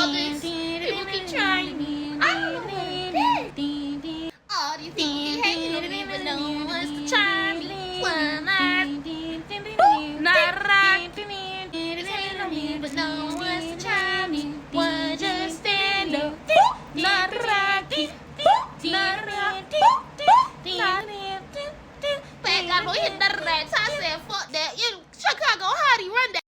all this. People keep trying me. I don't know what it is. All these people keep hating on me, but no one wants to try me. One night, not right. Hating on me, but no one wants to try me. One just stand up, not right. Not right. Back up, hit that. I said, fuck that. You Chicago hottie, run that.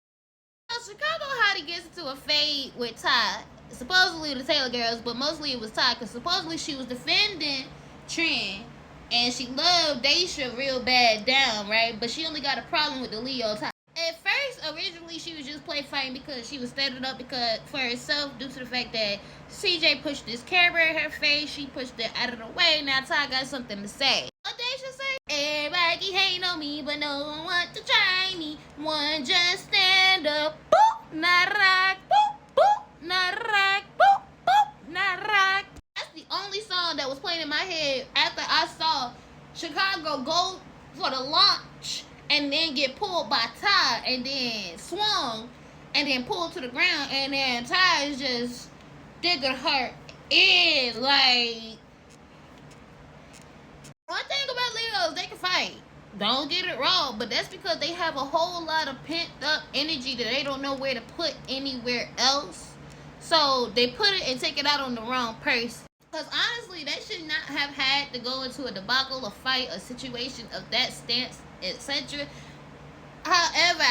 Chicago hottie gets into a fade with Ty. Supposedly the Taylor girls, but mostly it was Ty, because supposedly she was defending Trent, and she loved Daisha real bad down, right? But she only got a problem with the Leo Ty. At first, originally, she was just play fighting because she was standing up because for herself due to the fact that CJ pushed this camera in her face. She pushed it out of the way. Now Ty got something to say. What Daisha say? Everybody keep hating on me, but no one want to try me. One just stand up. Boop, not rock. Boop, boop, not rock. Boop, boop, not rock. That's the only song that was playing in my head after I saw Chicago go for the launch and then get pulled by Ty and then swung and then pulled to the ground, and then Ty is just digging her in. Like, one thing about Leos, they can fight. Don't get it wrong, but that's because they have a whole lot of pent up energy that they don't know where to put anywhere else. So they put it and take it out on the wrong person. Because honestly, they should not have had to go into a debacle, a fight, a situation of that stance, etc. However,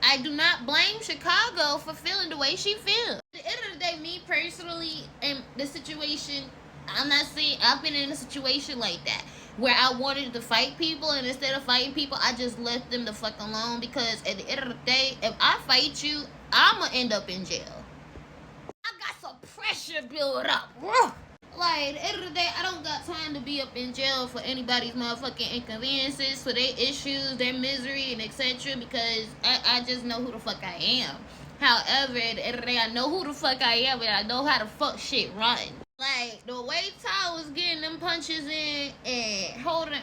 I do not blame Chicago for feeling the way she feels. At the end of the day, me personally, in the situation, I'm not saying I've been in a situation like that where I wanted to fight people, and instead of fighting people, I just left them the fuck alone, because at the end of the day, if I fight you, I'm gonna end up in jail. I got some pressure built up. Like, at the end of the day, I don't got time to be up in jail for anybody's motherfucking inconveniences, for their issues, their misery, and etc. Because I just know who the fuck I am. However, at the end of the day, I know who the fuck I am, and I know how the fuck shit run. Like, the way Ty was getting them punches in and holding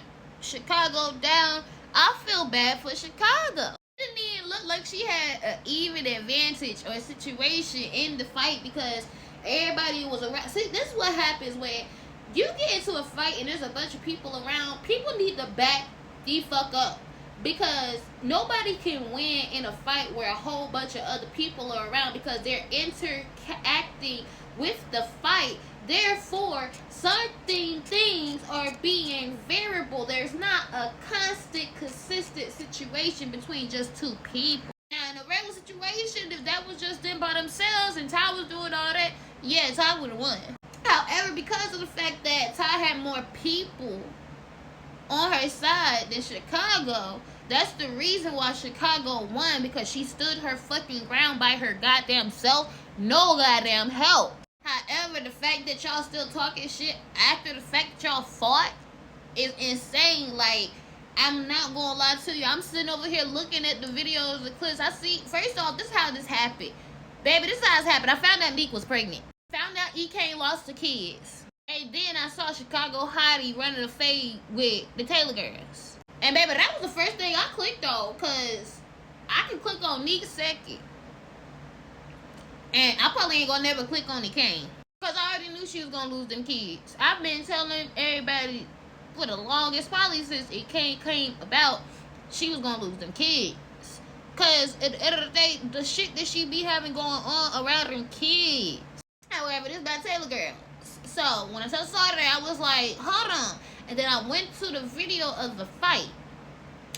Chicago down, I feel bad for Chicago. It didn't even look like she had an even advantage or a situation in the fight, because everybody was around. See, this is what happens when you get into a fight and there's a bunch of people around. People need to back the fuck up, because nobody can win in a fight where a whole bunch of other people are around, because they're interacting with the fight. Therefore, certain things are being variable. There's not a constant, consistent situation between just two people. Now, in a regular situation, if that was just them by themselves and Ty was doing all that, yeah, Ty would have won. However, because of the fact that Ty had more people on her side than Chicago, that's the reason why Chicago won, because she stood her fucking ground by her goddamn self. No goddamn help. However, the fact that y'all still talking shit after the fact that y'all fought is insane. Like, I'm not gonna lie to you. I'm sitting over here looking at the videos, the clips. I see, first off, this is how this happened. Baby, this is how this happened. I found out Neek was pregnant. Found out EK lost the kids. And then I saw Chicago hottie running a fade with the Taylor girls. And baby, that was the first thing I clicked on, because I can click on Neek second. And I probably ain't gonna never click on the Kane, because I already knew she was gonna lose them kids. I've been telling everybody for the longest, probably since it came about, she was gonna lose them kids. Because at the end of the day, the shit that she be having going on around them kids. However, this is about Taylor girls. So when I saw that, I was like, hold on. And then I went to the video of the fight.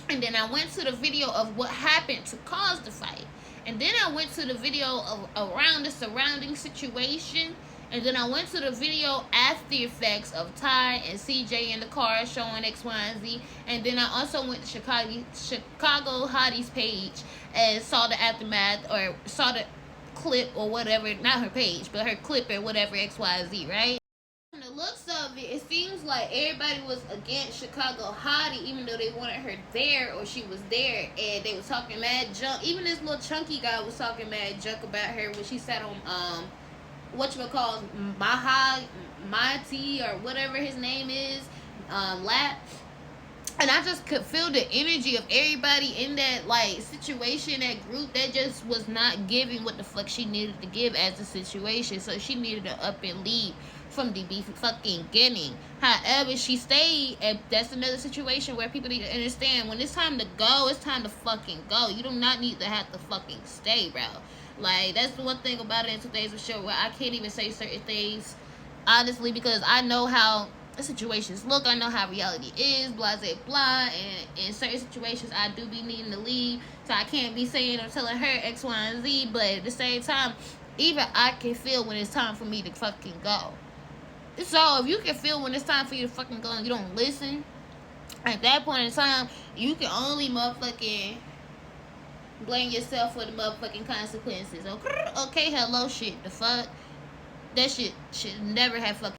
And then I went to the video of what happened to cause the fight. And then I went to the video of around the surrounding situation. And then I went to the video after effects of Ty and CJ in the car showing X, Y, and Z. And then I also went to Chicago Hottie's page and saw the aftermath, or saw the clip or whatever. Not her page, but her clip or whatever, X, Y, Z, right? From the looks of it, it seems like everybody was against Chicago Hottie, even though they wanted her there, or she was there, and they was talking mad junk. Even this little chunky guy was talking mad junk about her when she sat on whatchamacallit, Mati or whatever his name is, lap. And I just could feel the energy of everybody in that like situation, that group, that just was not giving what the fuck she needed to give as a situation. So she needed to up and leave from the fucking beginning. However, she stayed, and that's another situation where people need to understand when it's time to go, it's time to fucking go. You do not need to have to fucking stay, bro. Like, that's the one thing about it in today's show where I can't even say certain things honestly, because I know how the situations look, I know how reality is, blah blah blah, and in certain situations I do be needing to leave, so I can't be saying or telling her X, Y, and Z, but at the same time, even I can feel when it's time for me to fucking go. So if you can feel when it's time for you to fucking go and you don't listen, at that point in time, you can only motherfucking blame yourself for the motherfucking consequences. Okay, hello, shit, the fuck? That shit should never have fucking